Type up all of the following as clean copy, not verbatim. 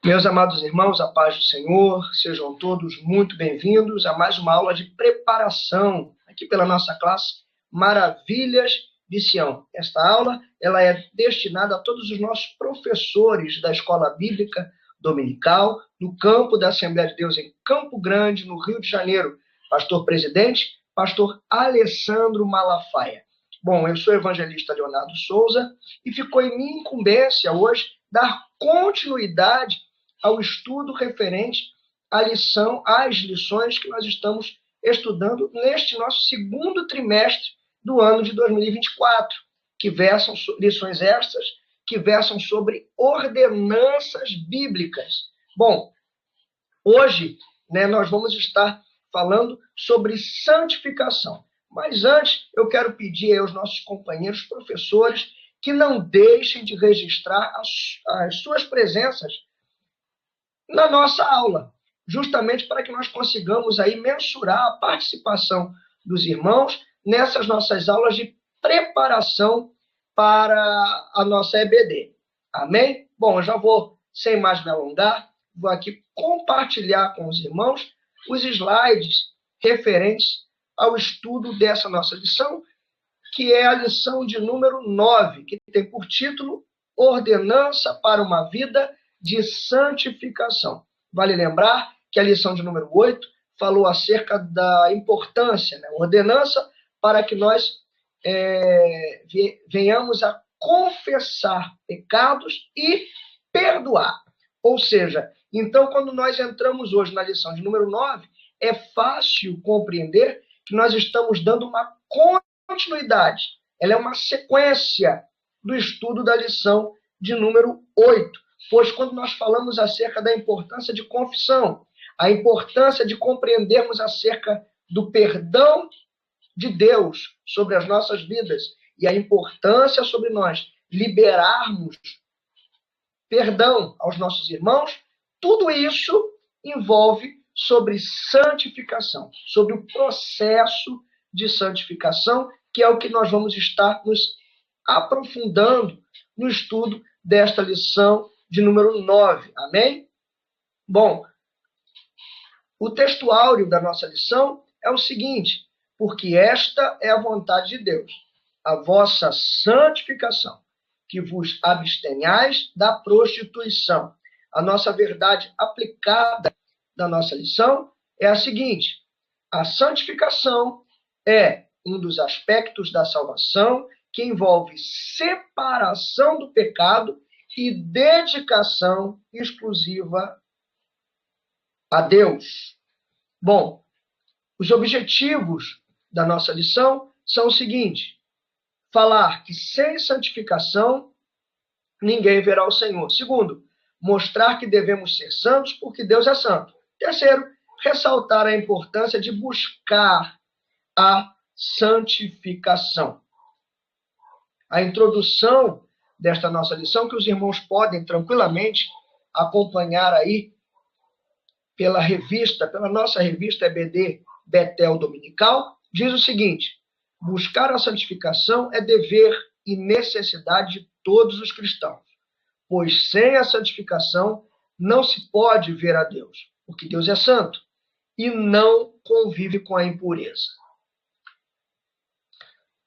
Meus amados irmãos, a paz do Senhor, sejam todos muito bem-vindos a mais uma aula de preparação aqui pela nossa classe Maravilhas de Sião. Esta aula ela é destinada a todos os nossos professores da Escola Bíblica Dominical, no campo da Assembleia de Deus em Campo Grande, no Rio de Janeiro. Pastor presidente, pastor Alessandro Malafaia. Bom, eu sou o evangelista Leonardo Souza e ficou em minha incumbência hoje dar continuidade ao estudo referente às lições que nós estamos estudando neste nosso segundo trimestre do ano de 2024, que versam lições estas que versam sobre ordenanças bíblicas. Bom, hoje nós vamos estar falando sobre santificação. Mas antes, eu quero pedir aos nossos companheiros professores que não deixem de registrar as suas presenças na nossa aula, justamente para que nós consigamos aí mensurar a participação dos irmãos nessas nossas aulas de preparação para a nossa EBD. Amém? Bom, eu já vou, sem mais me alongar, vou aqui compartilhar com os irmãos os slides referentes ao estudo dessa nossa lição, que é a lição de número 9, que tem por título Ordenança para uma Vida de Santificação. Vale lembrar que a lição de número 8 falou acerca da importância, ordenança para que nós venhamos a confessar pecados e perdoar. Ou seja, então, quando nós entramos hoje na lição de número 9, é fácil compreender que nós estamos dando uma continuidade. Ela é uma sequência do estudo da lição de número 8. Pois quando nós falamos acerca da importância de confissão, a importância de compreendermos acerca do perdão de Deus sobre as nossas vidas e a importância sobre nós liberarmos perdão aos nossos irmãos, tudo isso envolve sobre santificação, sobre o processo de santificação, que é o que nós vamos estar nos aprofundando no estudo desta lição de número 9. Amém? Bom, o texto áureo da nossa lição é o seguinte: porque esta é a vontade de Deus, a vossa santificação, que vos abstenhais da prostituição. A nossa verdade aplicada da nossa lição é a seguinte: a santificação é um dos aspectos da salvação que envolve separação do pecado e dedicação exclusiva a Deus. Bom, os objetivos da nossa lição são o seguinte: falar que sem santificação ninguém verá o Senhor. Segundo, mostrar que devemos ser santos porque Deus é santo. Terceiro, ressaltar a importância de buscar a santificação. A introdução desta nossa lição, que os irmãos podem tranquilamente acompanhar aí pela nossa revista EBD Betel Dominical, diz o seguinte: buscar a santificação é dever e necessidade de todos os cristãos, pois sem a santificação não se pode ver a Deus, porque Deus é santo e não convive com a impureza.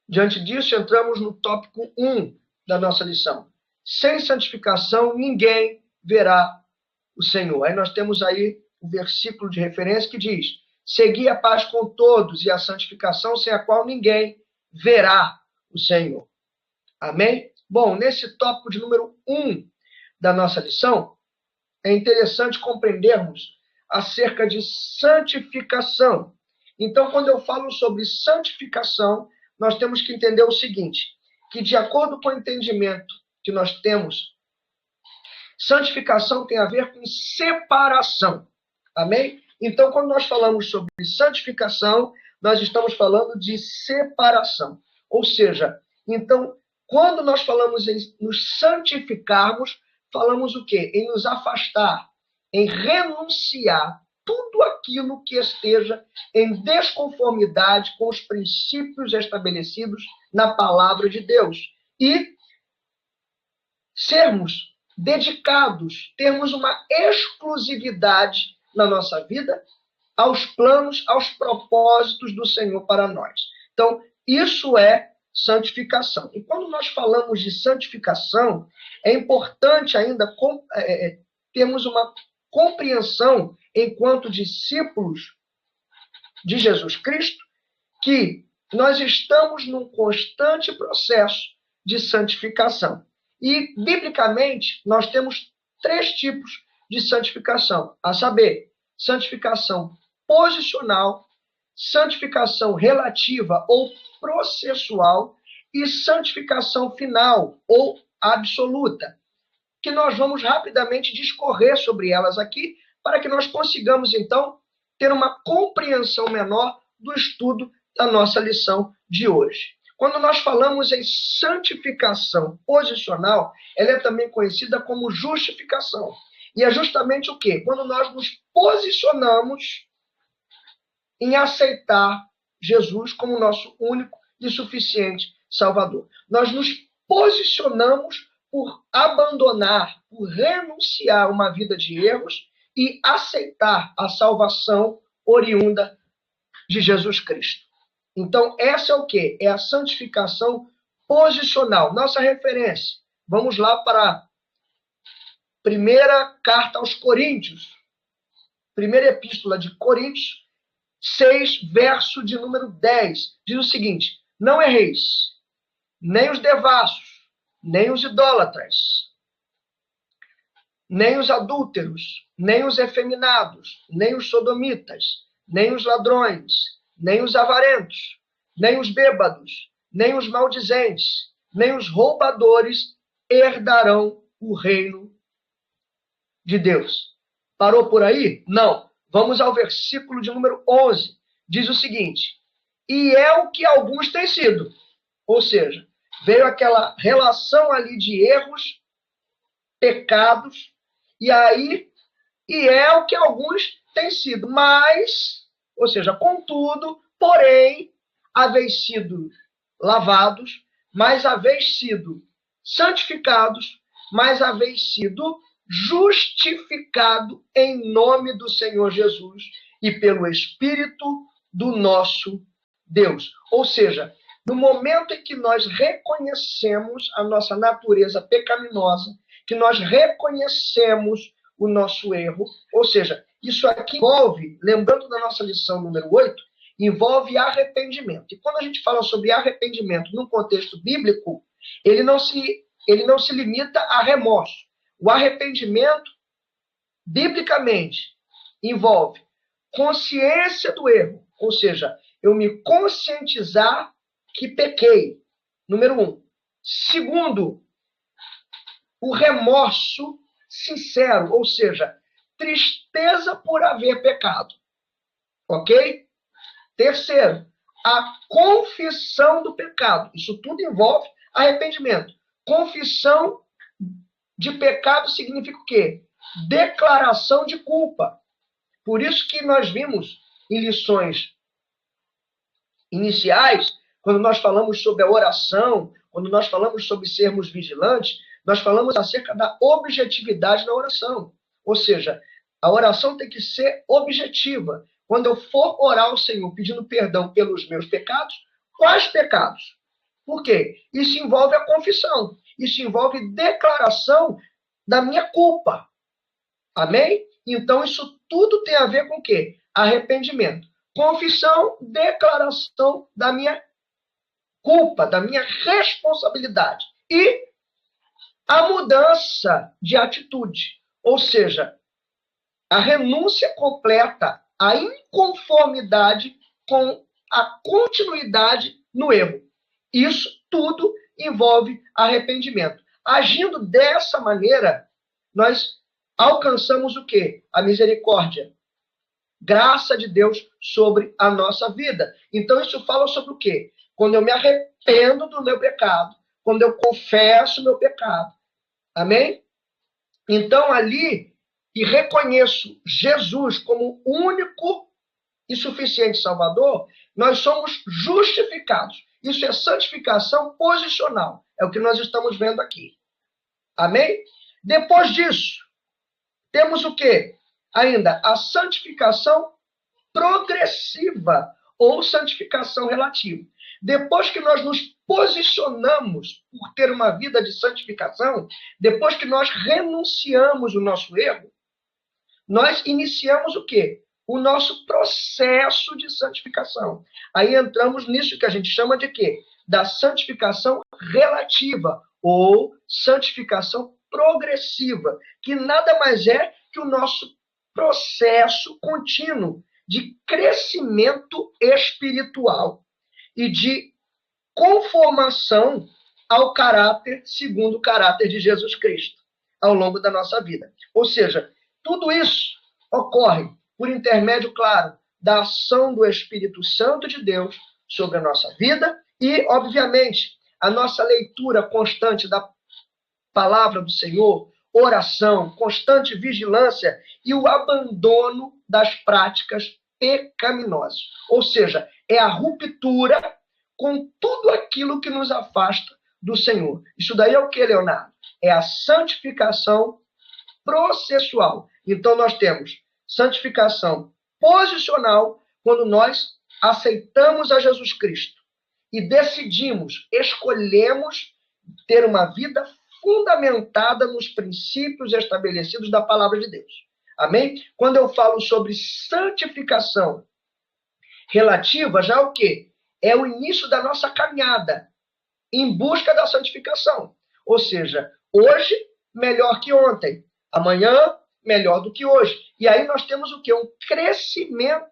Diante disso, entramos no tópico 1 da nossa lição. Sem santificação, ninguém verá o Senhor. Aí nós temos aí o versículo de referência que diz: segui a paz com todos e a santificação, sem a qual ninguém verá o Senhor. Amém? Bom, nesse tópico de número 1 da nossa lição, é interessante compreendermos acerca de santificação. Então, quando eu falo sobre santificação, nós temos que entender o seguinte: que de acordo com o entendimento que nós temos, santificação tem a ver com separação. Amém? Então, quando nós falamos sobre santificação, nós estamos falando de separação. Ou seja, então, quando nós falamos em nos santificarmos, falamos o quê? Em nos afastar, em renunciar tudo aquilo que esteja em desconformidade com os princípios estabelecidos na palavra de Deus. E sermos dedicados, termos uma exclusividade na nossa vida aos planos, aos propósitos do Senhor para nós. Então, isso é santificação. E quando nós falamos de santificação, é importante ainda termos uma compreensão, enquanto discípulos de Jesus Cristo, que nós estamos num constante processo de santificação. E, biblicamente, nós temos 3 tipos de santificação, a saber, santificação posicional, santificação relativa ou processual e santificação final ou absoluta, que nós vamos rapidamente discorrer sobre elas aqui, para que nós consigamos, então, ter uma compreensão menor do estudo da nossa lição de hoje. Quando nós falamos em santificação posicional, ela é também conhecida como justificação. E é justamente o quê? Quando nós nos posicionamos em aceitar Jesus como nosso único e suficiente Salvador. Nós nos posicionamos por abandonar, por renunciar a uma vida de erros e aceitar a salvação oriunda de Jesus Cristo. Então, essa é o quê? É a santificação posicional. Nossa referência. Vamos lá para a primeira carta aos Coríntios. Primeira epístola de Coríntios, 6, verso de número 10. Diz o seguinte: não erreis, nem os devassos, nem os idólatras, nem os adúlteros, nem os efeminados, nem os sodomitas, nem os ladrões, nem os avarentos, nem os bêbados, nem os maldizentes, nem os roubadores herdarão o reino de Deus. Parou por aí? Não. Vamos ao versículo de número 11. Diz o seguinte: e é o que alguns têm sido. Ou seja, veio aquela relação ali de erros, pecados, e é o que alguns têm sido. Mas, ou seja, contudo, porém, haveis sido lavados, mas haveis sido santificados, mas haveis sido justificado em nome do Senhor Jesus e pelo Espírito do nosso Deus. Ou seja, no momento em que nós reconhecemos a nossa natureza pecaminosa, que nós reconhecemos o nosso erro, ou seja, isso aqui envolve, lembrando da nossa lição número 8, envolve arrependimento. E quando a gente fala sobre arrependimento no contexto bíblico, ele não se limita a remorso. O arrependimento, biblicamente, envolve consciência do erro, ou seja, eu me conscientizar que pequei, número 1. Segundo, o remorso sincero, ou seja, tristeza por haver pecado, ok? Terceiro, a confissão do pecado. Isso tudo envolve arrependimento. Confissão de pecado significa o quê? Declaração de culpa. Por isso que nós vimos em lições iniciais, quando nós falamos sobre a oração, quando nós falamos sobre sermos vigilantes, nós falamos acerca da objetividade na oração. Ou seja, a oração tem que ser objetiva. Quando eu for orar ao Senhor pedindo perdão pelos meus pecados, quais pecados? Por quê? Isso envolve a confissão. Isso envolve declaração da minha culpa. Amém? Então, isso tudo tem a ver com o quê? Arrependimento. Confissão, declaração da minha culpa, da minha responsabilidade. E a mudança de atitude. Ou seja, a renúncia completa, a inconformidade com a continuidade no erro. Isso tudo envolve arrependimento. Agindo dessa maneira, nós alcançamos o quê? A misericórdia. Graça de Deus sobre a nossa vida. Então, isso fala sobre o quê? Quando eu me arrependo do meu pecado, quando eu confesso o meu pecado. Amém? Então, ali, e reconheço Jesus como único e suficiente Salvador, nós somos justificados. Isso é santificação posicional. É o que nós estamos vendo aqui. Amém? Depois disso, temos o quê? Ainda a santificação progressiva ou santificação relativa. Depois que nós nos posicionamos por ter uma vida de santificação, depois que nós renunciamos o nosso erro, nós iniciamos o quê? O nosso processo de santificação. Aí entramos nisso que a gente chama de quê? Da santificação relativa ou santificação progressiva, que nada mais é que o nosso processo contínuo de crescimento espiritual e de conformação ao caráter, segundo o caráter de Jesus Cristo, ao longo da nossa vida. Ou seja, tudo isso ocorre por intermédio, claro, da ação do Espírito Santo de Deus sobre a nossa vida e, obviamente, a nossa leitura constante da palavra do Senhor, oração, constante vigilância e o abandono das práticas pecaminosas. Ou seja, é a ruptura com tudo aquilo que nos afasta do Senhor. Isso daí é o que, Leonardo? É a santificação processual. Então, nós temos santificação posicional, quando nós aceitamos a Jesus Cristo e decidimos, escolhemos ter uma vida fundamentada nos princípios estabelecidos da palavra de Deus. Amém? Quando eu falo sobre santificação relativa, já é o quê? É o início da nossa caminhada em busca da santificação. Ou seja, hoje melhor que ontem, amanhã melhor do que hoje. E aí nós temos o quê? Um crescimento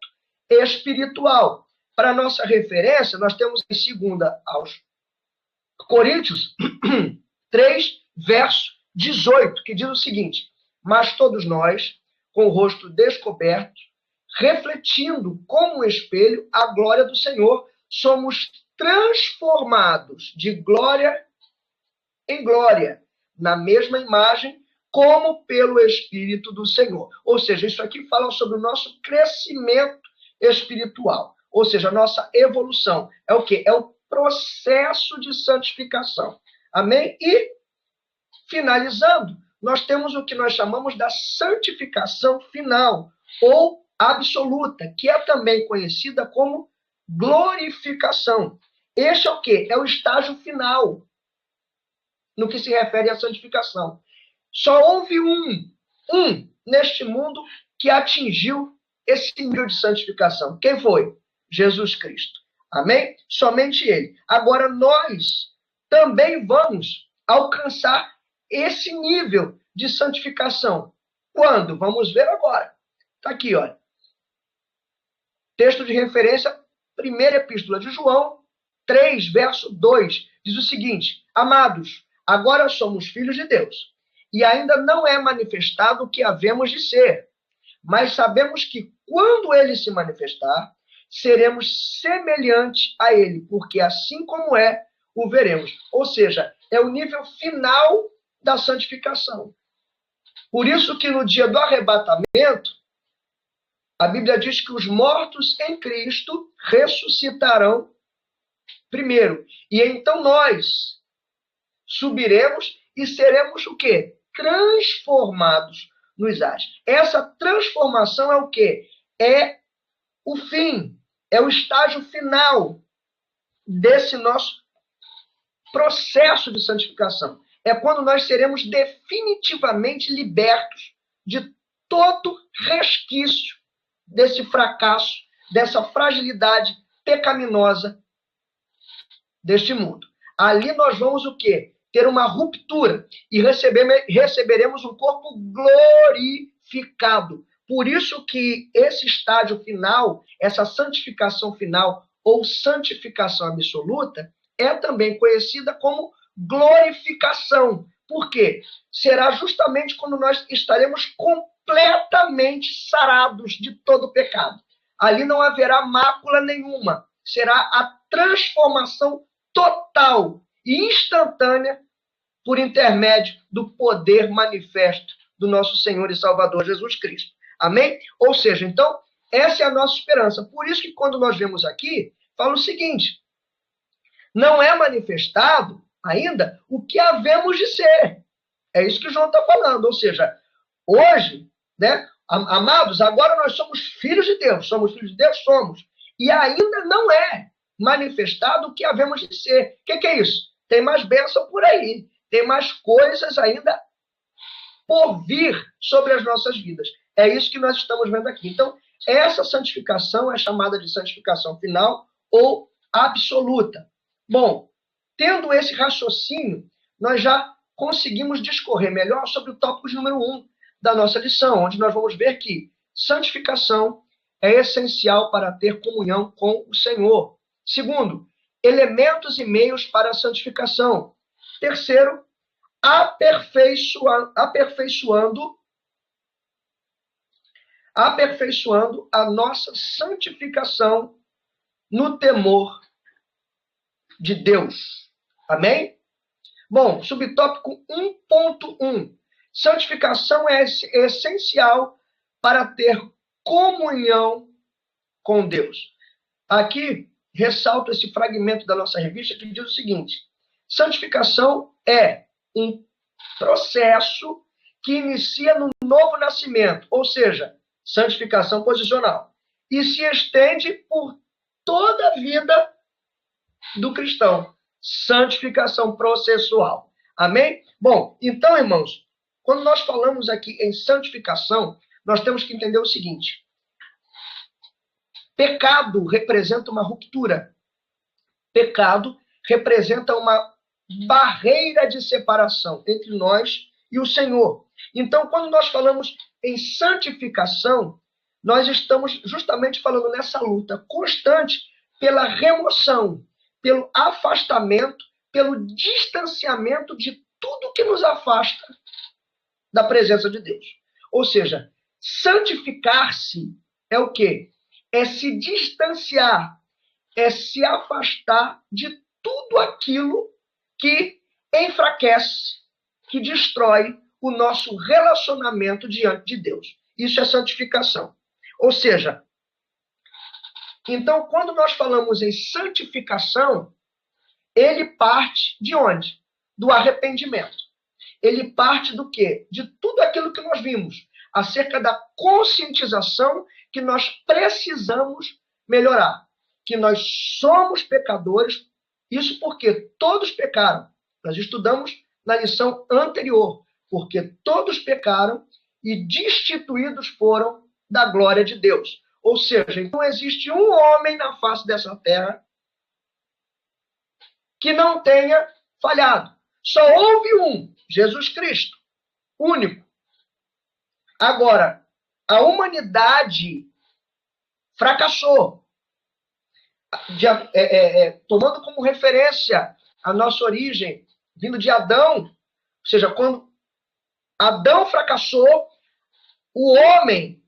espiritual. Para nossa referência, nós temos em 2 aos Coríntios 3, verso 18, que diz o seguinte: mas todos nós, com o rosto descoberto, refletindo como um espelho a glória do Senhor, somos transformados de glória em glória, na mesma imagem, como pelo Espírito do Senhor. Ou seja, isso aqui fala sobre o nosso crescimento espiritual. Ou seja, a nossa evolução. É o quê? É o processo de santificação. Amém? E, finalizando, nós temos o que nós chamamos da santificação final, ou absoluta, que é também conhecida como glorificação. Este é o quê? É o estágio final no que se refere à santificação. Só houve um neste mundo que atingiu esse nível de santificação. Quem foi? Jesus Cristo. Amém? Somente ele. Agora, nós também vamos alcançar esse nível de santificação. Quando? Vamos ver agora. Está aqui, olha. Texto de referência, primeira epístola de João, 3, verso 2. Diz o seguinte: amados, agora somos filhos de Deus, e ainda não é manifestado o que havemos de ser, mas sabemos que quando ele se manifestar, seremos semelhantes a ele, porque assim como é, o veremos. Ou seja, é o nível final da santificação. Por isso que no dia do arrebatamento, a Bíblia diz que os mortos em Cristo ressuscitarão primeiro. E então nós subiremos e seremos o quê? Transformados nos ares. Essa transformação é o quê? É o fim, é o estágio final desse nosso processo de santificação. É quando nós seremos definitivamente libertos de todo resquício desse fracasso, dessa fragilidade pecaminosa deste mundo. Ali nós vamos o quê? Ter uma ruptura e receberemos um corpo glorificado. Por isso que esse estágio final, essa santificação final ou santificação absoluta, é também conhecida como glorificação. Por quê? Será justamente quando nós estaremos completamente sarados de todo pecado. Ali não haverá mácula nenhuma. Será a transformação total e instantânea por intermédio do poder manifesto do nosso Senhor e Salvador Jesus Cristo. Amém? Ou seja, então, essa é a nossa esperança. Por isso que quando nós vemos aqui, fala o seguinte: não é manifestado ainda o que havemos de ser, É isso que João está falando. Ou seja, hoje, né, amados, agora nós somos filhos de Deus. Somos filhos de Deus? Somos. E ainda não é manifestado o que havemos de ser. O que é isso? Tem mais bênção por aí. Tem mais coisas ainda por vir sobre as nossas vidas. É isso que nós estamos vendo aqui. Então, essa santificação é chamada de santificação final ou absoluta. Bom, tendo esse raciocínio, nós já conseguimos discorrer melhor sobre o tópico número 1 da nossa lição, onde nós vamos ver que santificação é essencial para ter comunhão com o Senhor. Segundo, elementos e meios para a santificação. Terceiro, aperfeiçoando a nossa santificação no temor de Deus. Amém? Bom, subtópico 1.1. Santificação é essencial para ter comunhão com Deus. Aqui, ressalto esse fragmento da nossa revista que diz o seguinte: santificação é um processo que inicia no novo nascimento, ou seja, santificação posicional, e se estende por toda a vida do cristão. Santificação processual. Amém? Bom, então, irmãos, quando nós falamos aqui em santificação, nós temos que entender o seguinte: pecado representa uma ruptura. Pecado representa uma barreira de separação entre nós e o Senhor. Então, quando nós falamos em santificação, nós estamos justamente falando nessa luta constante pela remoção, pelo afastamento, pelo distanciamento de tudo que nos afasta da presença de Deus. Ou seja, santificar-se é o quê? É se distanciar, é se afastar de tudo aquilo que enfraquece, que destrói o nosso relacionamento diante de Deus. Isso é santificação. Ou seja, então, quando nós falamos em santificação, ele parte de onde? Do arrependimento. Ele parte do quê? De tudo aquilo que nós vimos, acerca da conscientização que nós precisamos melhorar, que nós somos pecadores, isso porque todos pecaram. Nós estudamos na lição anterior, porque todos pecaram e destituídos foram da glória de Deus. Ou seja, não existe um homem na face dessa terra que não tenha falhado. Só houve um, Jesus Cristo, único. Agora, a humanidade fracassou. Tomando como referência a nossa origem, vindo de Adão, ou seja, quando Adão fracassou, o homem,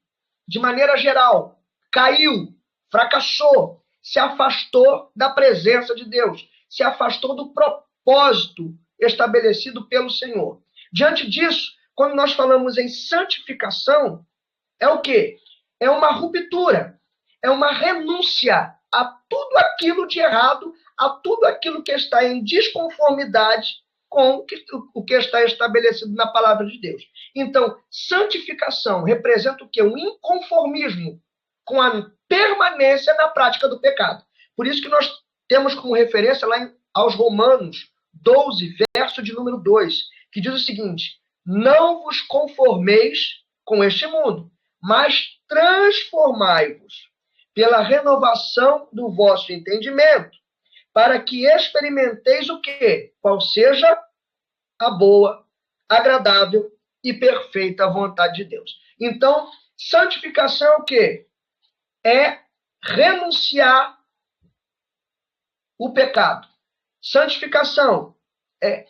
de maneira geral, caiu, fracassou, se afastou da presença de Deus, se afastou do propósito estabelecido pelo Senhor. Diante disso, quando nós falamos em santificação, é o quê? É uma ruptura, é uma renúncia a tudo aquilo de errado, a tudo aquilo que está em desconformidade com o que está estabelecido na palavra de Deus. Então, santificação representa o quê? Um inconformismo com a permanência na prática do pecado. Por isso que nós temos como referência lá aos Romanos 12, verso de número 2, que diz o seguinte: não vos conformeis com este mundo, mas transformai-vos pela renovação do vosso entendimento, para que experimenteis o quê? Qual seja a boa, agradável e perfeita vontade de Deus. Então, santificação é o quê? É renunciar o pecado. Santificação é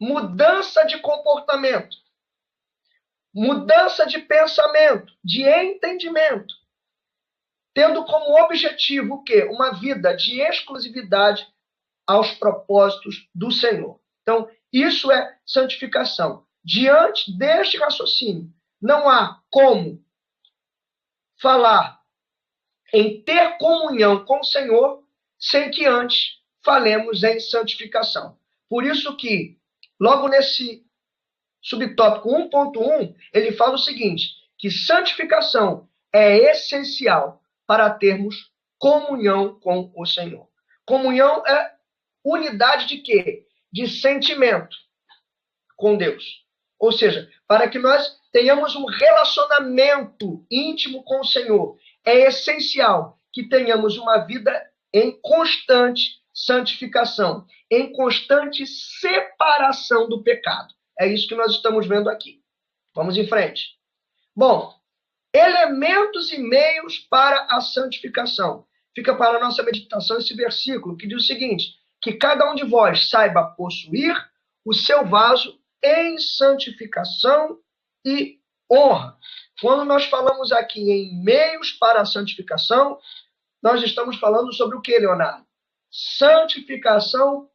mudança de comportamento, mudança de pensamento, de entendimento, tendo como objetivo o quê? Uma vida de exclusividade aos propósitos do Senhor. Então, isso é santificação. Diante deste raciocínio, não há como falar em ter comunhão com o Senhor sem que antes falemos em santificação. Por isso que, logo nesse subtópico 1.1, ele fala o seguinte, que santificação é essencial para termos comunhão com o Senhor. Comunhão é unidade de quê? De sentimento com Deus. Ou seja, para que nós tenhamos um relacionamento íntimo com o Senhor, é essencial que tenhamos uma vida em constante santificação, em constante separação do pecado. É isso que nós estamos vendo aqui. Vamos em frente. Bom, elementos e meios para a santificação. Fica para a nossa meditação esse versículo que diz o seguinte, que cada um de vós saiba possuir o seu vaso em santificação e honra. Quando nós falamos aqui em meios para a santificação, nós estamos falando sobre o que, Leonardo? Santificação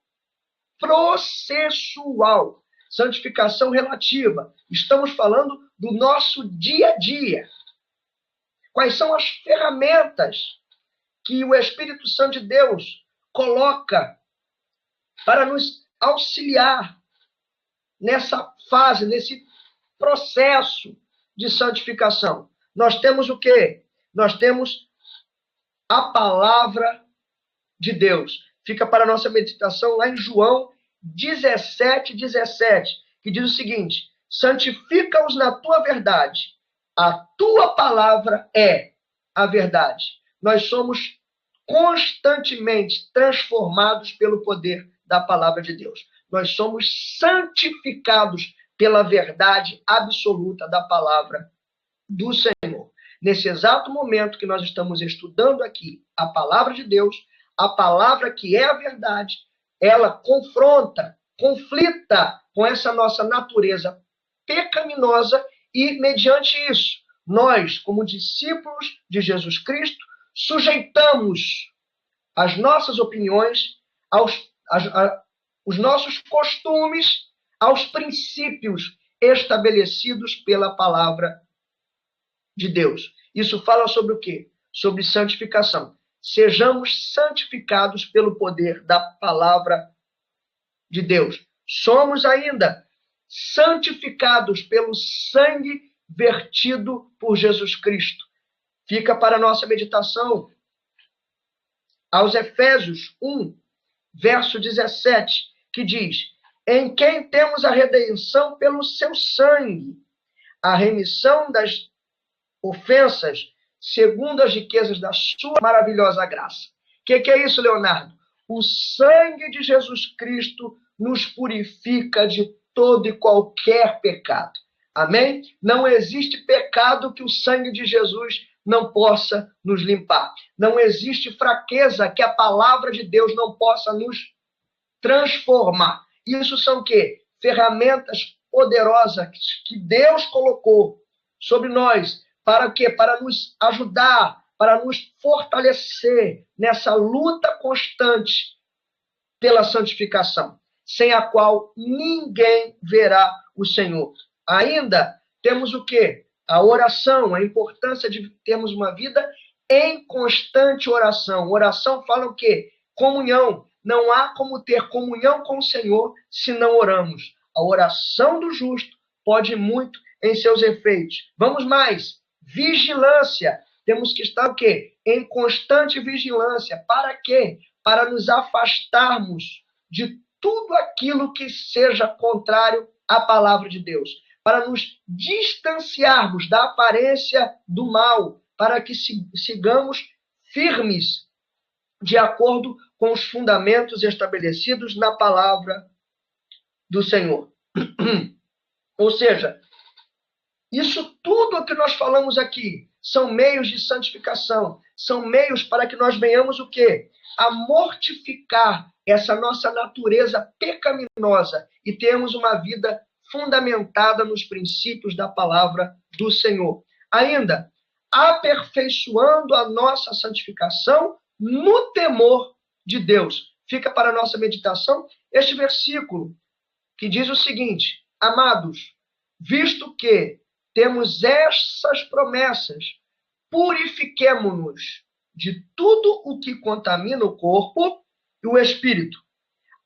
processual, santificação relativa. Estamos falando do nosso dia a dia. Quais são as ferramentas que o Espírito Santo de Deus coloca para nos auxiliar nessa fase, nesse processo de santificação? Nós temos o quê? Nós temos a palavra de Deus. Fica para a nossa meditação lá em João 17:17, que diz o seguinte, santifica-os na tua verdade, a tua palavra é a verdade. Nós somos constantemente transformados pelo poder da palavra de Deus. Nós somos santificados pela verdade absoluta da palavra do Senhor. Nesse exato momento que nós estamos estudando aqui a palavra de Deus, a palavra que é a verdade, ela confronta, conflita com essa nossa natureza pecaminosa e, mediante isso, nós, como discípulos de Jesus Cristo, sujeitamos as nossas opiniões, os nossos costumes, aos princípios estabelecidos pela palavra de Deus. Isso fala sobre o quê? Sobre santificação. Sejamos santificados pelo poder da palavra de Deus. Somos ainda santificados pelo sangue vertido por Jesus Cristo. Fica para a nossa meditação aos Efésios 1, verso 17, que diz, em quem temos a redenção pelo seu sangue, a remissão das ofensas, segundo as riquezas da sua maravilhosa graça. O que é isso, Leonardo? O sangue de Jesus Cristo nos purifica de todo e qualquer pecado. Amém? Não existe pecado que o sangue de Jesus não possa nos limpar. Não existe fraqueza que a palavra de Deus não possa nos transformar. Isso são o quê? Ferramentas poderosas que Deus colocou sobre nós. Para quê? Para nos ajudar, para nos fortalecer nessa luta constante pela santificação, sem a qual ninguém verá o Senhor. Ainda temos o quê? A oração, a importância de termos uma vida em constante oração. Oração fala o quê? Comunhão. Não há como ter comunhão com o Senhor se não oramos. A oração do justo pode muito em seus efeitos. Vamos mais. Vigilância. Temos que estar o quê? Em constante vigilância. Para quê? Para nos afastarmos de tudo aquilo que seja contrário à palavra de Deus. Para nos distanciarmos da aparência do mal. Para que sigamos firmes de acordo com os fundamentos estabelecidos na palavra do Senhor. Ou seja, isso tudo que nós falamos aqui são meios de santificação, são meios para que nós venhamos o quê? A mortificar essa nossa natureza pecaminosa e termos uma vida fundamentada nos princípios da palavra do Senhor. Ainda, aperfeiçoando a nossa santificação no temor de Deus. Fica para a nossa meditação este versículo que diz o seguinte, amados, visto que temos essas promessas, purifiquemo-nos de tudo o que contamina o corpo e o espírito,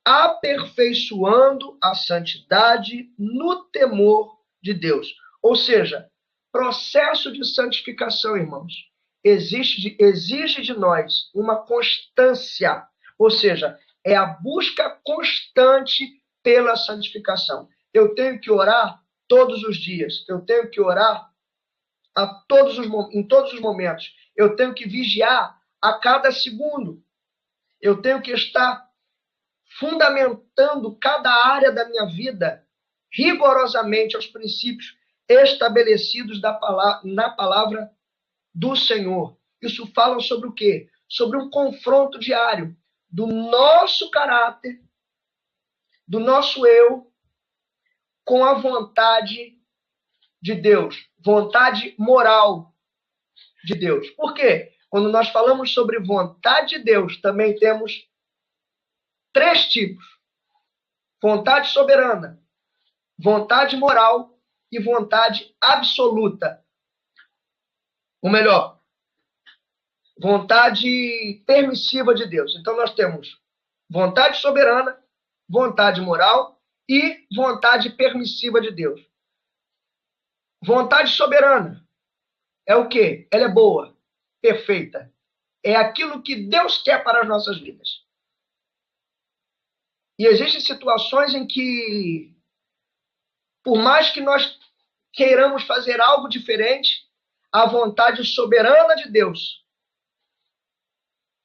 aperfeiçoando a santidade no temor de Deus. Ou seja, processo de santificação, irmãos, exige de nós uma constância, ou seja, é a busca constante pela santificação. Eu tenho que orar todos os dias, eu tenho que orar em todos os momentos, eu tenho que vigiar a cada segundo, eu tenho que estar fundamentando cada área da minha vida rigorosamente aos princípios estabelecidos na palavra do Senhor. Isso fala sobre o quê? Sobre um confronto diário do nosso caráter, do nosso eu, com a vontade de Deus, vontade moral de Deus. Por quê? Quando nós falamos sobre vontade de Deus, também temos 3 tipos: vontade soberana, vontade moral e vontade absoluta. Ou melhor, vontade permissiva de Deus. Então nós temos vontade soberana, vontade moral e vontade permissiva de Deus. Vontade soberana é o quê? Ela é boa, perfeita. É aquilo que Deus quer para as nossas vidas. E existem situações em que, por mais que nós queiramos fazer algo diferente, a vontade soberana de Deus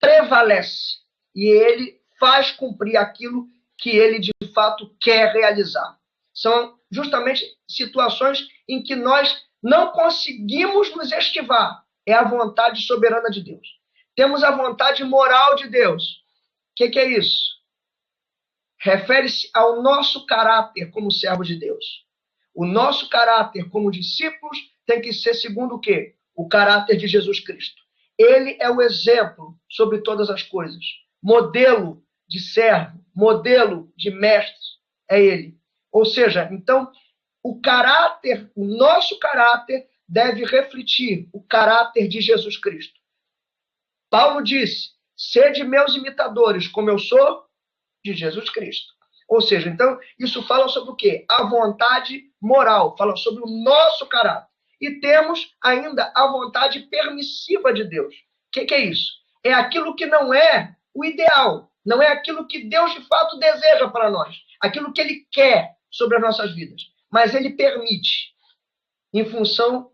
prevalece e ele faz cumprir aquilo que ele de fato quer realizar. São justamente situações em que nós não conseguimos nos esquivar. É a vontade soberana de Deus. Temos a vontade moral de Deus. O que é isso? Refere-se ao nosso caráter como servo de Deus. O nosso caráter como discípulos tem que ser segundo o quê? O caráter de Jesus Cristo. Ele é o exemplo sobre todas as coisas. Modelo de servo, modelo de mestre, é ele. Ou seja, então, o nosso caráter deve refletir o caráter de Jesus Cristo. Paulo disse: sede meus imitadores, como eu sou de Jesus Cristo. Ou seja, então, isso fala sobre o quê? A vontade moral, fala sobre o nosso caráter. E temos ainda a vontade permissiva de Deus. O que é isso? É aquilo que não é o ideal, não é aquilo que Deus de fato deseja para nós, aquilo que Ele quer sobre as nossas vidas, mas Ele permite, em função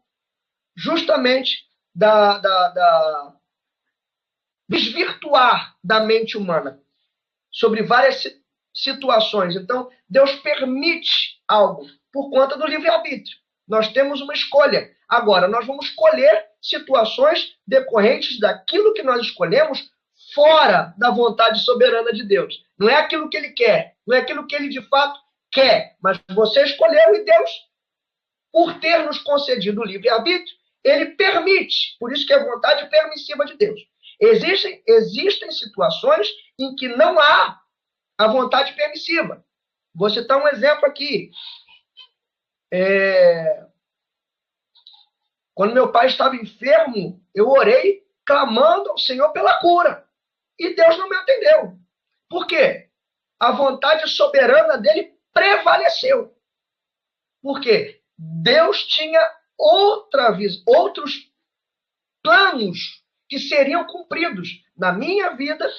justamente da desvirtuar da mente humana sobre várias situações. Então, Deus permite algo por conta do livre-arbítrio. Nós temos uma escolha. Agora, nós vamos escolher situações decorrentes daquilo que nós escolhemos fora da vontade soberana de Deus. Não é aquilo que Ele quer, não é aquilo que Ele de fato quer, mas você escolheu e Deus, por ter nos concedido o livre-arbítrio, Ele permite. Por isso que é vontade permissiva de Deus. Existem situações em que não há a vontade permissiva. Vou citar um exemplo aqui. Quando meu pai estava enfermo, eu orei clamando ao Senhor pela cura. E Deus não me atendeu. Por quê? A vontade soberana dele prevaleceu. Por quê? Deus tinha outros planos que seriam cumpridos na minha vida,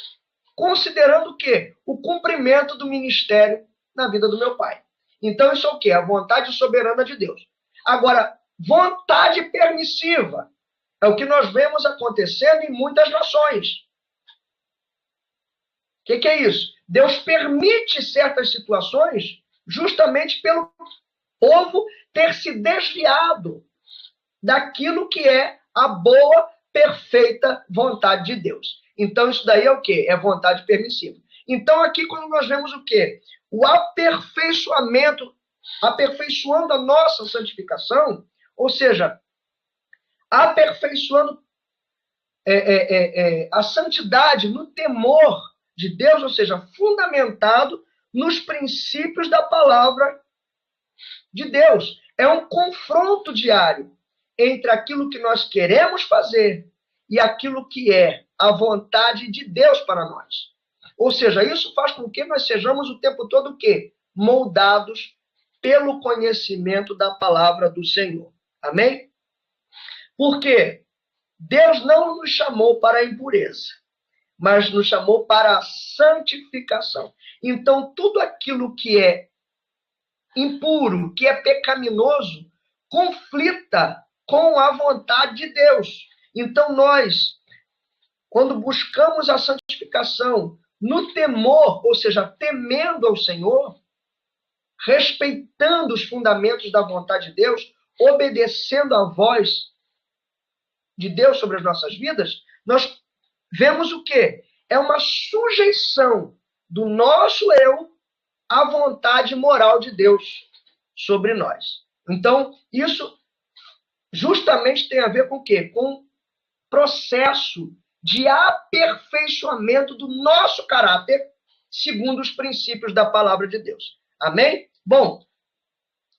considerando o quê? O cumprimento do ministério na vida do meu pai. Então, isso é o quê? A vontade soberana de Deus. Agora, vontade permissiva é o que nós vemos acontecendo em muitas nações. O que é isso? Deus permite certas situações justamente pelo povo ter se desviado daquilo que é a boa, perfeita vontade de Deus. Então, isso daí é o quê? É vontade permissiva. Então, aqui, quando nós vemos o quê? O aperfeiçoamento, aperfeiçoando a nossa santificação, ou seja, aperfeiçoando a santidade no temor de Deus, ou seja, fundamentado nos princípios da palavra de Deus. É um confronto diário entre aquilo que nós queremos fazer e aquilo que é a vontade de Deus para nós. Ou seja, isso faz com que nós sejamos o tempo todo o quê? Moldados pelo conhecimento da palavra do Senhor. Amém? Porque Deus não nos chamou para a impureza, mas nos chamou para a santificação. Então, tudo aquilo que é impuro, que é pecaminoso, conflita com a vontade de Deus. Então, nós, quando buscamos a santificação no temor, ou seja, temendo ao Senhor, respeitando os fundamentos da vontade de Deus, obedecendo à voz de Deus sobre as nossas vidas, nós vemos o quê? É uma sujeição do nosso eu à vontade moral de Deus sobre nós. Então, isso justamente tem a ver com o quê? Com o processo de aperfeiçoamento do nosso caráter, segundo os princípios da palavra de Deus. Amém? Bom,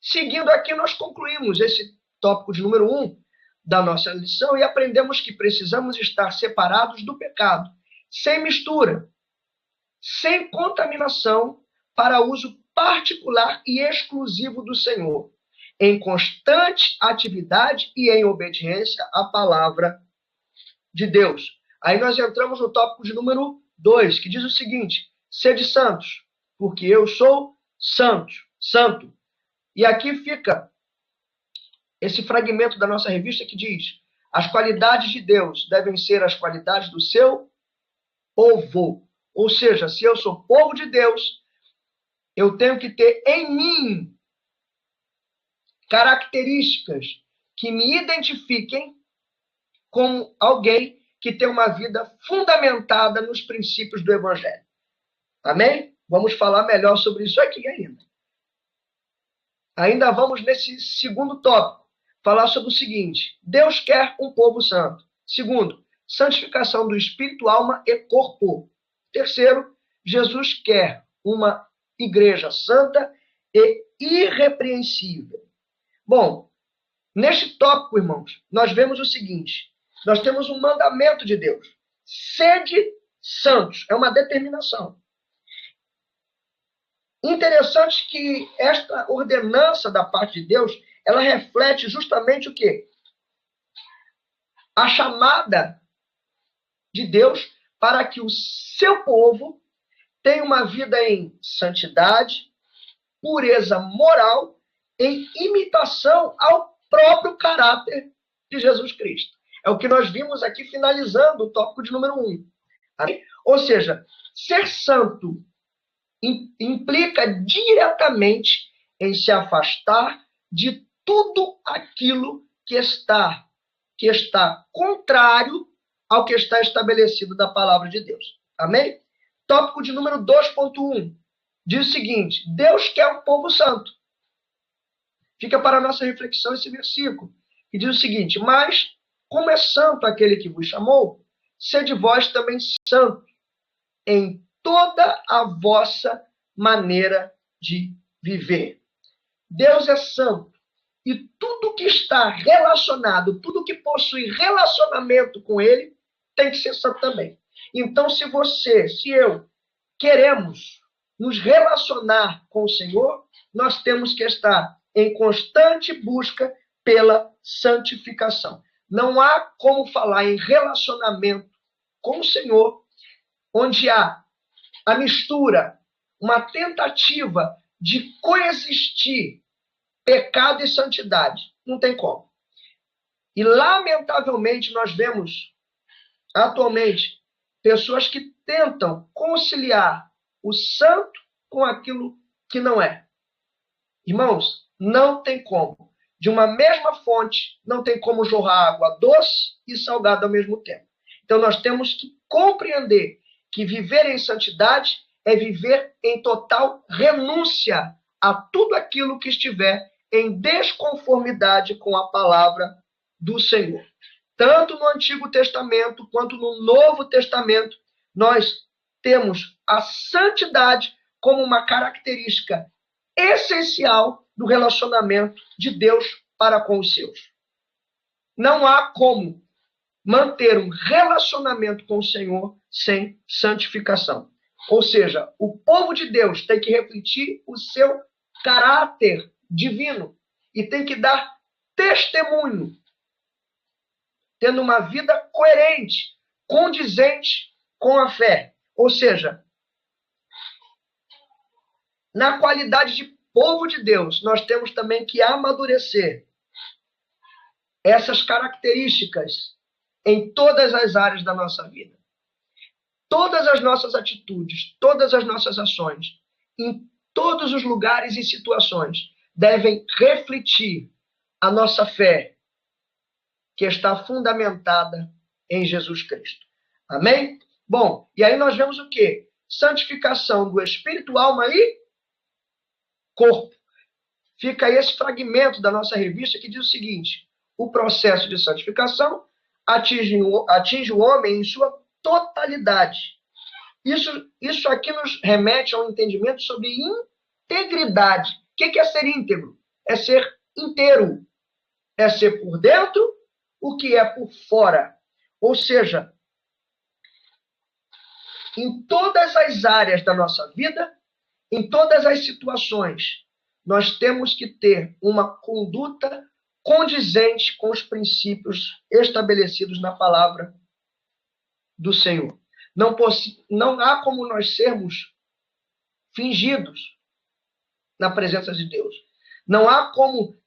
seguindo aqui, nós concluímos esse tópico de número 1 da nossa lição e aprendemos que precisamos estar separados do pecado, sem mistura, sem contaminação, para uso particular e exclusivo do Senhor, em constante atividade e em obediência à palavra de Deus. Aí nós entramos no tópico de número 2, que diz o seguinte: sede santos, porque eu sou santo. E aqui fica esse fragmento da nossa revista que diz: as qualidades de Deus devem ser as qualidades do seu povo. Ou seja, se eu sou povo de Deus, eu tenho que ter em mim características que me identifiquem como alguém que tem uma vida fundamentada nos princípios do Evangelho. Amém? Vamos falar melhor sobre isso aqui ainda. Ainda vamos nesse segundo tópico, falar sobre o seguinte: Deus quer um povo santo. Segundo, santificação do espírito, alma e corpo. Terceiro, Jesus quer uma igreja santa e irrepreensível. Bom, neste tópico, irmãos, nós vemos o seguinte: nós temos um mandamento de Deus. Sede santos. É uma determinação. Interessante que esta ordenança da parte de Deus, ela reflete justamente o quê? A chamada de Deus para que o seu povo tenha uma vida em santidade, pureza moral, em imitação ao próprio caráter de Jesus Cristo. É o que nós vimos aqui finalizando o tópico de número 1. Ou seja, ser santo implica diretamente em se afastar de tudo aquilo que está contrário ao que está estabelecido da palavra de Deus. Amém? Tópico de número 2.1 diz o seguinte: Deus quer um povo santo. Fica para a nossa reflexão esse versículo, que diz o seguinte: mas, como é santo aquele que vos chamou, sede vós também santos em toda a vossa maneira de viver. Deus é santo. E tudo que está relacionado, tudo que possui relacionamento com Ele, tem que ser santo também. Então, se você, se eu, queremos nos relacionar com o Senhor, nós temos que estar em constante busca pela santificação. Não há como falar em relacionamento com o Senhor onde há a mistura, uma tentativa de coexistir pecado e santidade. Não tem como. E, lamentavelmente, nós vemos, atualmente, pessoas que tentam conciliar o santo com aquilo que não é. Irmãos, não tem como. De uma mesma fonte, não tem como jorrar água doce e salgada ao mesmo tempo. Então, nós temos que compreender que viver em santidade é viver em total renúncia a tudo aquilo que estiver em desconformidade com a palavra do Senhor. Tanto no Antigo Testamento quanto no Novo Testamento, nós temos a santidade como uma característica essencial do relacionamento de Deus para com os seus. Não há como manter um relacionamento com o Senhor sem santificação. Ou seja, o povo de Deus tem que refletir o seu caráter divino e tem que dar testemunho, tendo uma vida coerente, condizente com a fé. Ou seja, na qualidade de povo de Deus, nós temos também que amadurecer essas características em todas as áreas da nossa vida. Todas as nossas atitudes, todas as nossas ações, em todos os lugares e situações, devem refletir a nossa fé, que está fundamentada em Jesus Cristo. Amém? Bom, e aí nós vemos o quê? Santificação do espírito, alma e corpo. Fica aí esse fragmento da nossa revista que diz o seguinte: o processo de santificação atinge o homem em sua totalidade. Isso aqui nos remete a um entendimento sobre integridade. O que é ser íntegro? É ser inteiro. É ser por dentro o que é por fora. Ou seja, em todas as áreas da nossa vida, em todas as situações, nós temos que ter uma conduta condizente com os princípios estabelecidos na palavra do Senhor. Não há como nós sermos fingidos na presença de Deus. Não há como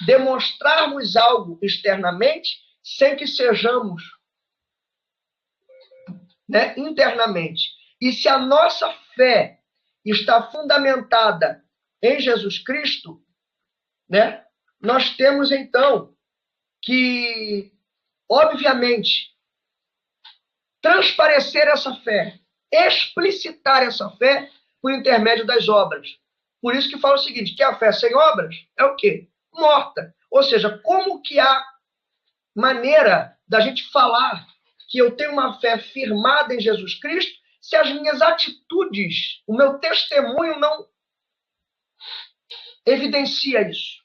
demonstrarmos algo externamente sem que sejamos, internamente. E se a nossa fé está fundamentada em Jesus Cristo, nós temos então que, obviamente, transparecer essa fé, explicitar essa fé por intermédio das obras. Por isso que fala o seguinte, que a fé sem obras é o quê? Morta. Ou seja, como que há maneira da gente falar que eu tenho uma fé firmada em Jesus Cristo se as minhas atitudes, o meu testemunho não evidencia isso?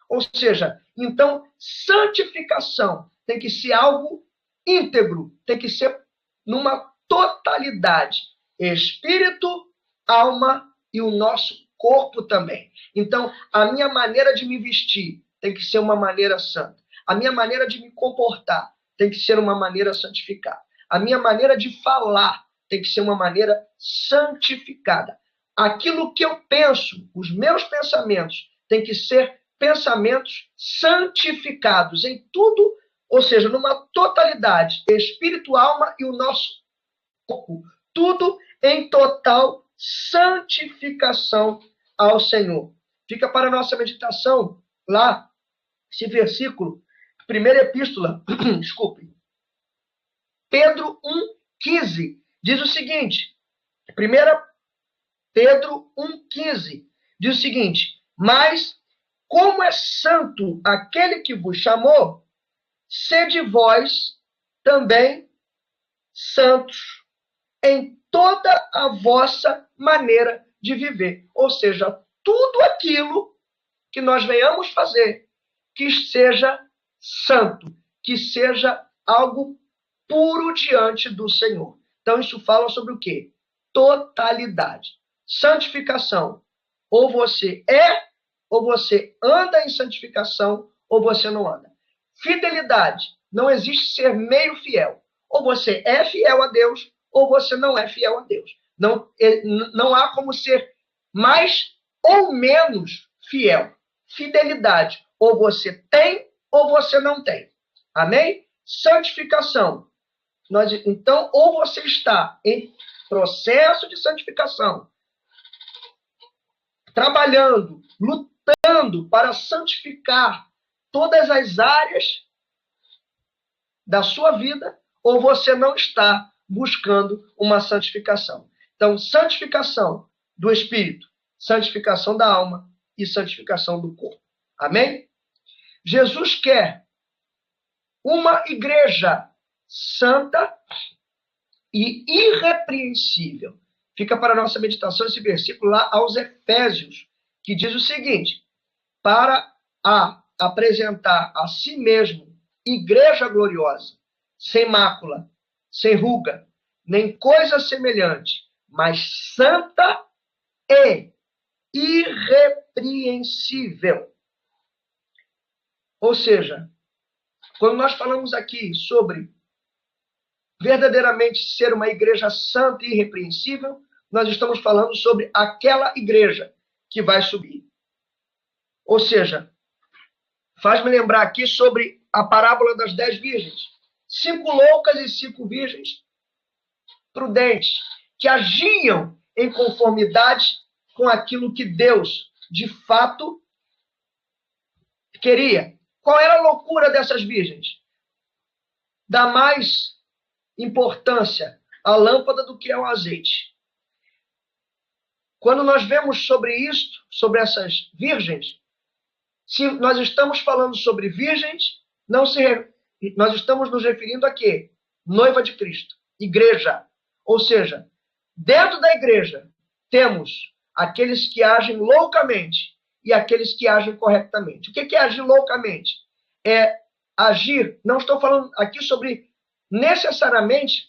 Ou seja, então, santificação tem que ser algo íntegro, tem que ser numa totalidade. Espírito, alma e o nosso corpo também. Então, a minha maneira de me vestir tem que ser uma maneira santa. A minha maneira de me comportar tem que ser uma maneira santificada. A minha maneira de falar tem que ser uma maneira santificada. Aquilo que eu penso, os meus pensamentos, tem que ser pensamentos santificados em tudo, ou seja, numa totalidade, espírito, alma e o nosso corpo. Tudo em total santificação ao Senhor. Fica para a nossa meditação lá, esse versículo, primeira epístola, desculpe, Pedro 1,15, diz o seguinte, 1 Pedro 1,15, diz o seguinte: mas como é santo aquele que vos chamou, sede vós também santos em toda a vossa maneira de viver. Ou seja, tudo aquilo que nós venhamos fazer, que seja santo, que seja algo puro diante do Senhor. Então, isso fala sobre o quê? Totalidade. Santificação. Ou você ou você anda em santificação, ou você não anda. Fidelidade. Não existe ser meio fiel. Ou você é fiel a Deus, ou você não é fiel a Deus. Não há como ser mais ou menos fiel. Fidelidade. Ou você tem, ou você não tem. Amém? Santificação. Então, ou você está em processo de santificação, trabalhando, lutando para santificar todas as áreas da sua vida, ou você não está buscando uma santificação. Então, santificação do espírito, santificação da alma e santificação do corpo. Amém? Jesus quer uma igreja santa e irrepreensível. Fica para a nossa meditação esse versículo lá aos Efésios, que diz o seguinte: para apresentar a si mesmo igreja gloriosa, sem mácula, sem ruga, nem coisa semelhante, mas santa e irrepreensível. Ou seja, quando nós falamos aqui sobre verdadeiramente ser uma igreja santa e irrepreensível, nós estamos falando sobre aquela igreja que vai subir. Ou seja, faz-me lembrar aqui sobre a parábola das 10 virgens. 5 loucas e 5 virgens prudentes, que agiam em conformidade com aquilo que Deus, de fato, queria. Qual era a loucura dessas virgens? Dar mais importância à lâmpada do que ao azeite. Quando nós vemos sobre isto, sobre essas virgens, se nós estamos falando sobre virgens, nós estamos nos referindo a quê? Noiva de Cristo, igreja. Ou seja, dentro da igreja, temos aqueles que agem loucamente e aqueles que agem corretamente. O que é agir loucamente? É agir, não estou falando aqui sobre necessariamente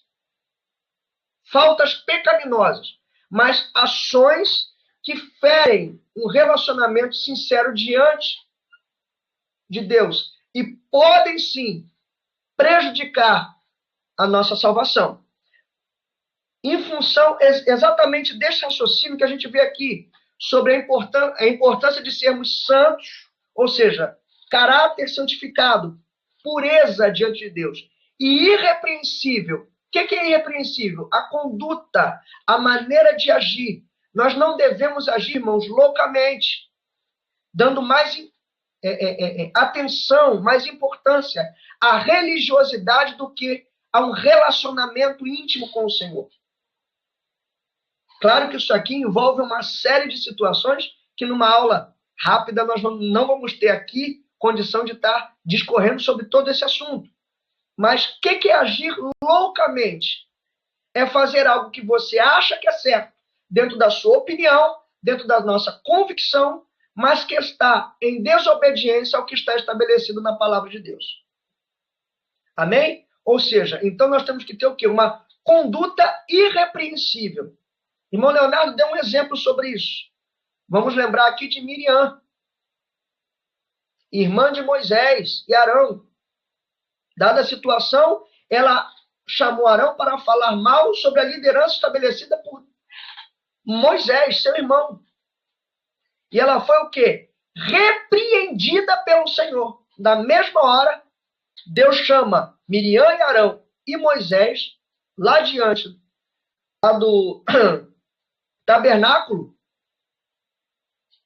faltas pecaminosas, mas ações que ferem um relacionamento sincero diante de Deus e podem sim prejudicar a nossa salvação. Em função exatamente desse raciocínio que a gente vê aqui, sobre a importância de sermos santos, ou seja, caráter santificado, pureza diante de Deus, e irrepreensível. O que é irrepreensível? A conduta, a maneira de agir. Nós não devemos agir, irmãos, loucamente, dando mais atenção, mais importância à religiosidade do que a um relacionamento íntimo com o Senhor. Claro que isso aqui envolve uma série de situações que numa aula rápida nós não vamos ter aqui condição de estar discorrendo sobre todo esse assunto. Mas o que é agir loucamente? É fazer algo que você acha que é certo, dentro da sua opinião, dentro da nossa convicção, mas que está em desobediência ao que está estabelecido na palavra de Deus. Amém? Ou seja, então nós temos que ter o quê? Uma conduta irrepreensível. Irmão Leonardo deu um exemplo sobre isso. Vamos lembrar aqui de Miriam, irmã de Moisés e Arão. Dada a situação, ela chamou Arão para falar mal sobre a liderança estabelecida por Moisés, seu irmão. E ela foi o quê? Repreendida pelo Senhor. Na mesma hora, Deus chama Miriam e Arão e Moisés lá diante do tabernáculo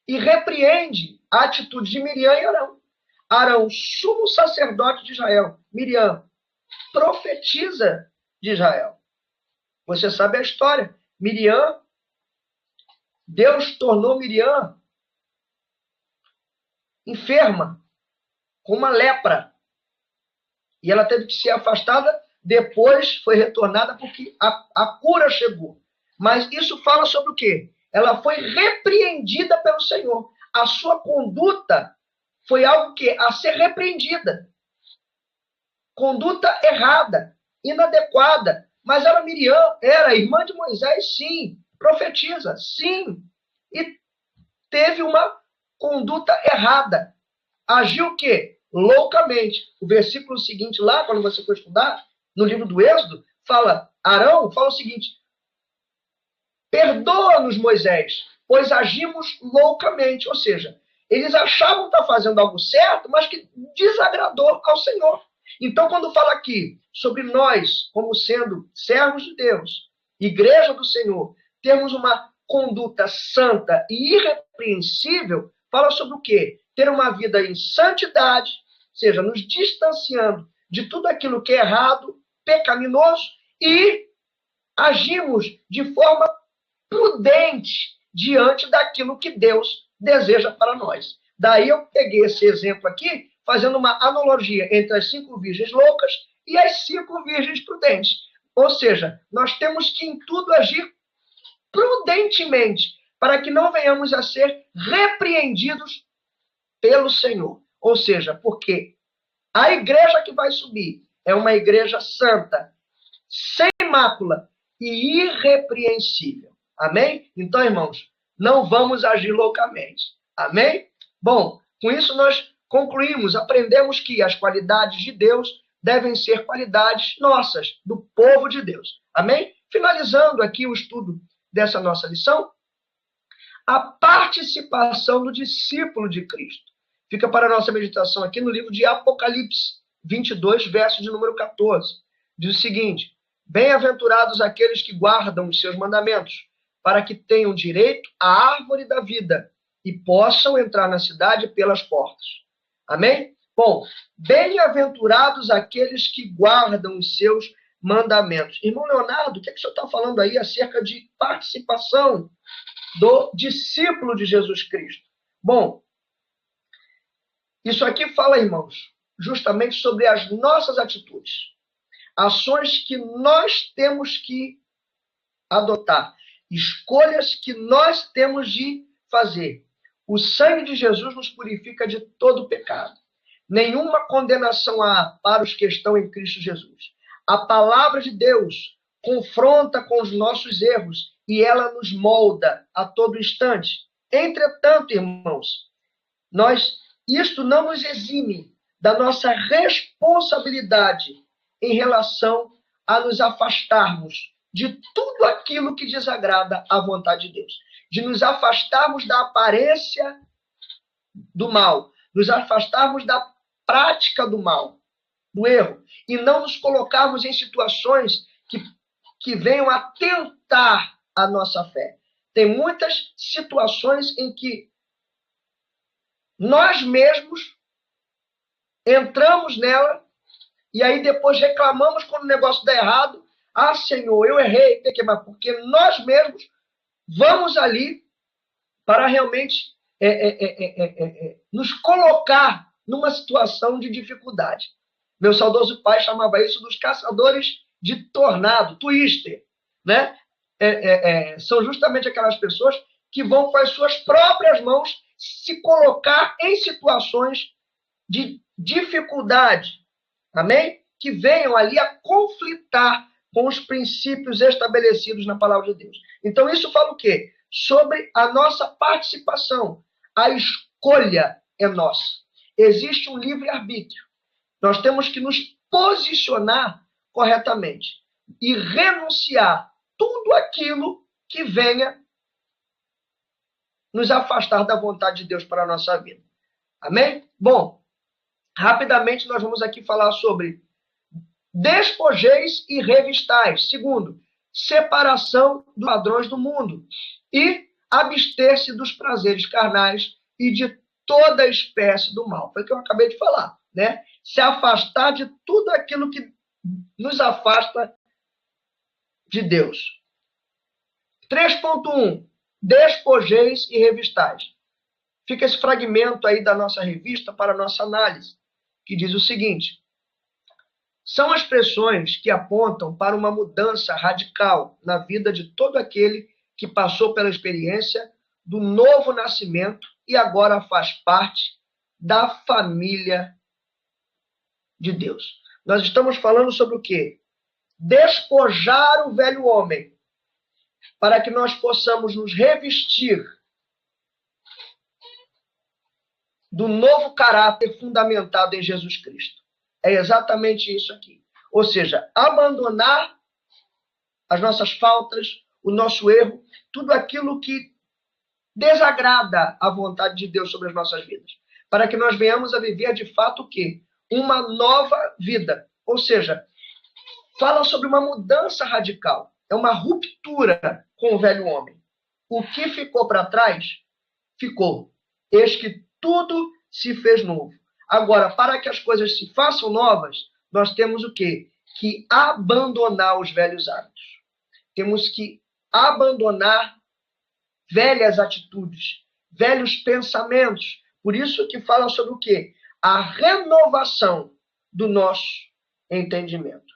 e repreende a atitude de Miriam e Arão. Arão, sumo sacerdote de Israel. Miriam, profetisa de Israel. Você sabe a história. Miriam, Deus tornou Miriam enferma, com uma lepra. E ela teve que ser afastada, depois foi retornada porque a cura chegou. Mas isso fala sobre o quê? Ela foi repreendida pelo Senhor. A sua conduta foi algo que a ser repreendida. Conduta errada, inadequada. Mas ela, Miriam, era irmã de Moisés, sim. Profetiza, sim. E teve uma conduta errada. Agiu o quê? Loucamente. O versículo seguinte lá, quando você for estudar, no livro do Êxodo, Arão fala o seguinte: perdoa-nos, Moisés, pois agimos loucamente. Ou seja, eles achavam estar fazendo algo certo, mas que desagradou ao Senhor. Então, quando fala aqui sobre nós, como sendo servos de Deus, igreja do Senhor, temos uma conduta santa e irrepreensível, fala sobre o quê? Ter uma vida em santidade, ou seja, nos distanciando de tudo aquilo que é errado, pecaminoso, e agimos de forma prudente diante daquilo que Deus deseja para nós. Daí eu peguei esse exemplo aqui, fazendo uma analogia entre as 5 virgens loucas e as 5 virgens prudentes. Ou seja, nós temos que em tudo agir prudentemente, para que não venhamos a ser repreendidos pelo Senhor. Ou seja, porque a igreja que vai subir é uma igreja santa, sem mácula, e irrepreensível. Amém? Então, irmãos, não vamos agir loucamente. Amém? Bom, com isso nós concluímos, aprendemos que as qualidades de Deus devem ser qualidades nossas, do povo de Deus. Amém? Finalizando aqui o estudo dessa nossa lição, a participação do discípulo de Cristo. Fica para a nossa meditação aqui no livro de Apocalipse 22, verso de número 14. Diz o seguinte: bem-aventurados aqueles que guardam os seus mandamentos, para que tenham direito à árvore da vida e possam entrar na cidade pelas portas. Amém? Bom, bem-aventurados aqueles que guardam os seus mandamentos. Irmão Leonardo, o que é que o senhor está falando aí acerca de participação do discípulo de Jesus Cristo? Bom, isso aqui fala, irmãos, justamente sobre as nossas atitudes. Ações que nós temos que adotar. Escolhas que nós temos de fazer. O sangue de Jesus nos purifica de todo pecado. Nenhuma condenação há para os que estão em Cristo Jesus. A palavra de Deus confronta com os nossos erros e ela nos molda a todo instante. Entretanto, irmãos, isto não nos exime da nossa responsabilidade em relação a nos afastarmos de tudo aquilo que desagrada à vontade de Deus. De nos afastarmos da aparência do mal, nos afastarmos da prática do mal, do erro, e não nos colocarmos em situações que venham a tentar a nossa fé. Tem muitas situações em que nós mesmos entramos nela e aí depois reclamamos quando o negócio dá errado. Ah, Senhor, eu errei, porque nós mesmos vamos ali para realmente nos colocar numa situação de dificuldade. Meu saudoso pai chamava isso dos caçadores de tornado, twister, né? São justamente aquelas pessoas que vão com as suas próprias mãos se colocar em situações de dificuldade, amém? Que venham ali a conflitar com os princípios estabelecidos na palavra de Deus. Então, isso fala o quê? Sobre a nossa participação. A escolha é nossa. Existe um livre-arbítrio. Nós temos que nos posicionar corretamente e renunciar tudo aquilo que venha nos afastar da vontade de Deus para a nossa vida. Amém? Bom, rapidamente nós vamos aqui falar sobre despojeis e revistais. Segundo, separação dos padrões do mundo. E abster-se dos prazeres carnais e de toda espécie do mal. Foi o que eu acabei de falar, né? Se afastar de tudo aquilo que nos afasta de Deus. 3.1. Despojeis e revistais. Fica esse fragmento aí da nossa revista para a nossa análise, que diz o seguinte: são expressões que apontam para uma mudança radical na vida de todo aquele que passou pela experiência do novo nascimento e agora faz parte da família de Deus. Nós estamos falando sobre o quê? Despojar o velho homem, para que nós possamos nos revestir do novo caráter fundamentado em Jesus Cristo. É exatamente isso aqui. Ou seja, abandonar as nossas faltas, o nosso erro, tudo aquilo que desagrada a vontade de Deus sobre as nossas vidas. Para que nós venhamos a viver de fato o quê? Uma nova vida. Ou seja, fala sobre uma mudança radical. É uma ruptura com o velho homem. O que ficou para trás, ficou. Eis que tudo se fez novo. Agora, para que as coisas se façam novas, nós temos o quê? Que abandonar os velhos hábitos. Temos que abandonar velhas atitudes, velhos pensamentos. Por isso que fala sobre o quê? A renovação do nosso entendimento.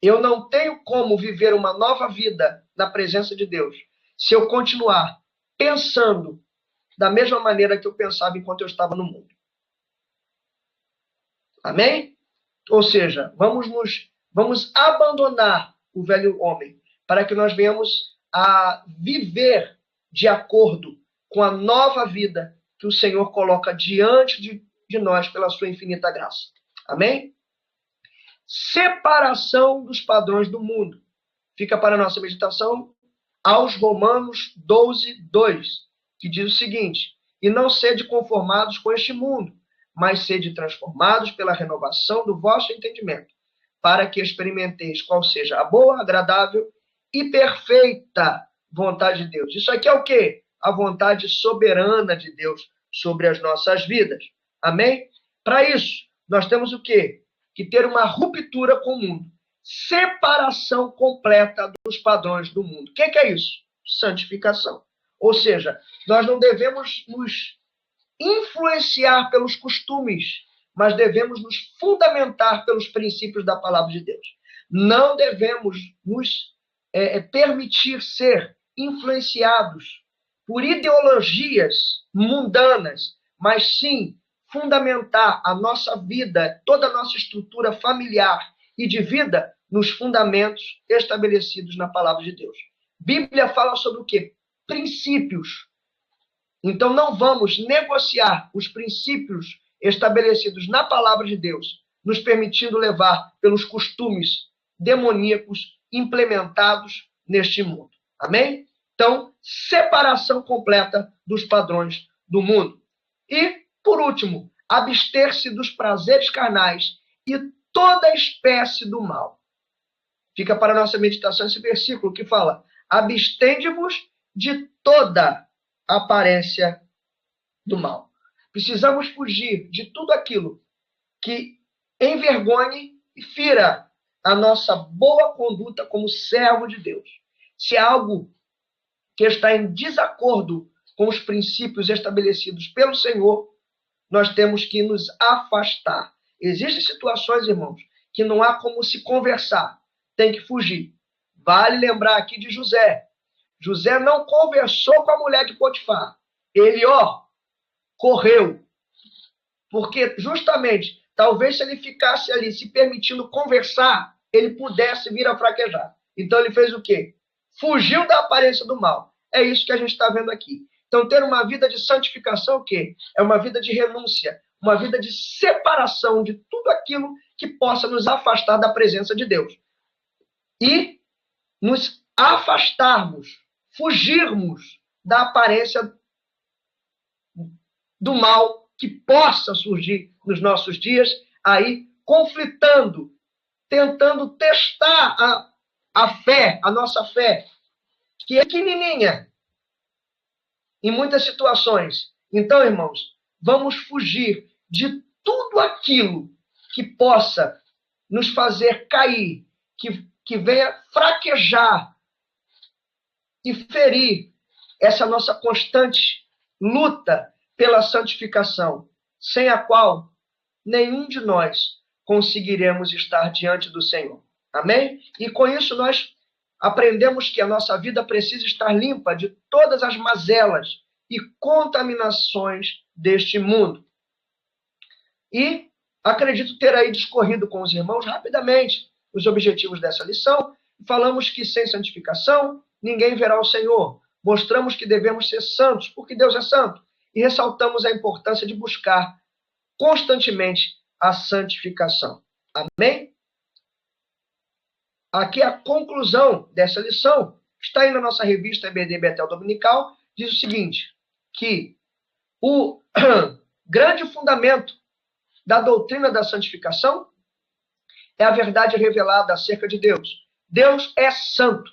Eu não tenho como viver uma nova vida na presença de Deus se eu continuar pensando da mesma maneira que eu pensava enquanto eu estava no mundo. Amém? Ou seja, vamos abandonar o velho homem para que nós venhamos a viver de acordo com a nova vida que o Senhor coloca diante de nós pela sua infinita graça. Amém? Separação dos padrões do mundo. Fica para a nossa meditação aos Romanos 12, 2, que diz o seguinte: e não sede conformados com este mundo, mas sede transformados pela renovação do vosso entendimento, para que experimenteis qual seja a boa, agradável e perfeita vontade de Deus. Isso aqui é o quê? A vontade soberana de Deus sobre as nossas vidas. Amém? Para isso, nós temos o quê? Que ter uma ruptura com o mundo. Separação completa dos padrões do mundo. O que é isso? Santificação. Ou seja, nós não devemos nos influenciar pelos costumes, mas devemos nos fundamentar pelos princípios da palavra de Deus. Não devemos nos permitir ser influenciados por ideologias mundanas, mas sim fundamentar a nossa vida, toda a nossa estrutura familiar e de vida nos fundamentos estabelecidos na palavra de Deus. Bíblia fala sobre o quê? Princípios. Então não vamos negociar os princípios estabelecidos na palavra de Deus, nos permitindo levar pelos costumes demoníacos implementados neste mundo. Amém? Então, separação completa dos padrões do mundo. E, por último, abster-se dos prazeres carnais e toda espécie do mal. Fica para a nossa meditação esse versículo que fala: abstende-vos de toda aparência do mal. Precisamos fugir de tudo aquilo que envergonhe e fira a nossa boa conduta como servo de Deus. Se há algo que está em desacordo com os princípios estabelecidos pelo Senhor, nós temos que nos afastar. Existem situações, irmãos, que não há como se conversar. Tem que fugir. Vale lembrar aqui de José. José não conversou com a mulher de Potifar. Ele, correu. Porque justamente, talvez se ele ficasse ali se permitindo conversar, ele pudesse vir a fraquejar. Então ele fez o quê? Fugiu da aparência do mal. É isso que a gente está vendo aqui. Então ter uma vida de santificação, o quê? É uma vida de renúncia, uma vida de separação de tudo aquilo que possa nos afastar da presença de Deus. E nos afastarmos, fugirmos da aparência do mal que possa surgir nos nossos dias, aí conflitando, tentando testar a fé, a nossa fé, que é pequenininha em muitas situações. Então, irmãos, vamos fugir de tudo aquilo que possa nos fazer cair, que venha fraquejar e ferir essa nossa constante luta pela santificação, sem a qual nenhum de nós conseguiremos estar diante do Senhor. Amém? E com isso nós aprendemos que a nossa vida precisa estar limpa de todas as mazelas e contaminações deste mundo. E acredito ter aí discorrido com os irmãos rapidamente os objetivos dessa lição. Falamos que sem santificação ninguém verá o Senhor. Mostramos que devemos ser santos, porque Deus é santo. E ressaltamos a importância de buscar constantemente a santificação. Amém? Aqui a conclusão dessa lição está aí na nossa revista EBD Betel Dominical, diz o seguinte, que o grande fundamento da doutrina da santificação é a verdade revelada acerca de Deus. Deus é santo.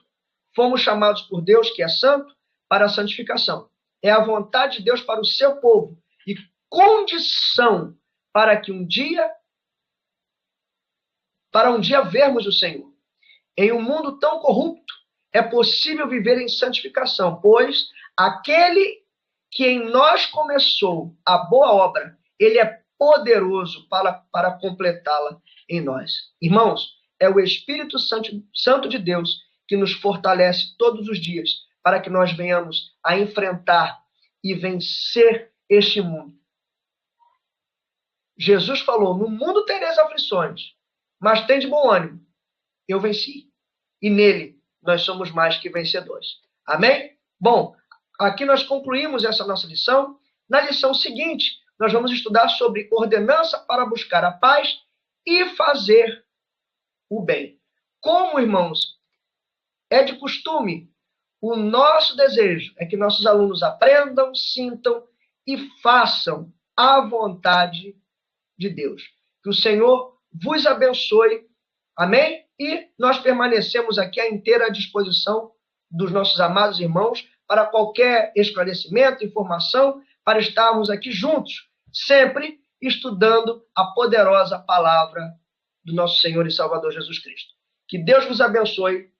Fomos chamados por Deus, que é santo, para a santificação. É a vontade de Deus para o seu povo e condição para que um dia vermos o Senhor. Em um mundo tão corrupto, é possível viver em santificação, pois aquele que em nós começou a boa obra, ele é poderoso para completá-la em nós. Irmãos, é o Espírito Santo de Deus que nos fortalece todos os dias para que nós venhamos a enfrentar e vencer este mundo. Jesus falou, no mundo tereis aflições, mas tem de bom ânimo. Eu venci. E nele nós somos mais que vencedores. Amém? Bom, aqui nós concluímos essa nossa lição. Na lição seguinte, nós vamos estudar sobre ordenança para buscar a paz e fazer o bem. Como, irmãos, é de costume, o nosso desejo é que nossos alunos aprendam, sintam e façam a vontade de Deus. Que o Senhor vos abençoe. Amém? E nós permanecemos aqui à inteira disposição dos nossos amados irmãos para qualquer esclarecimento, informação, para estarmos aqui juntos, sempre estudando a poderosa palavra do nosso Senhor e Salvador Jesus Cristo. Que Deus vos abençoe.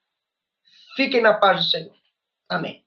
Fiquem na paz do Senhor. Amém.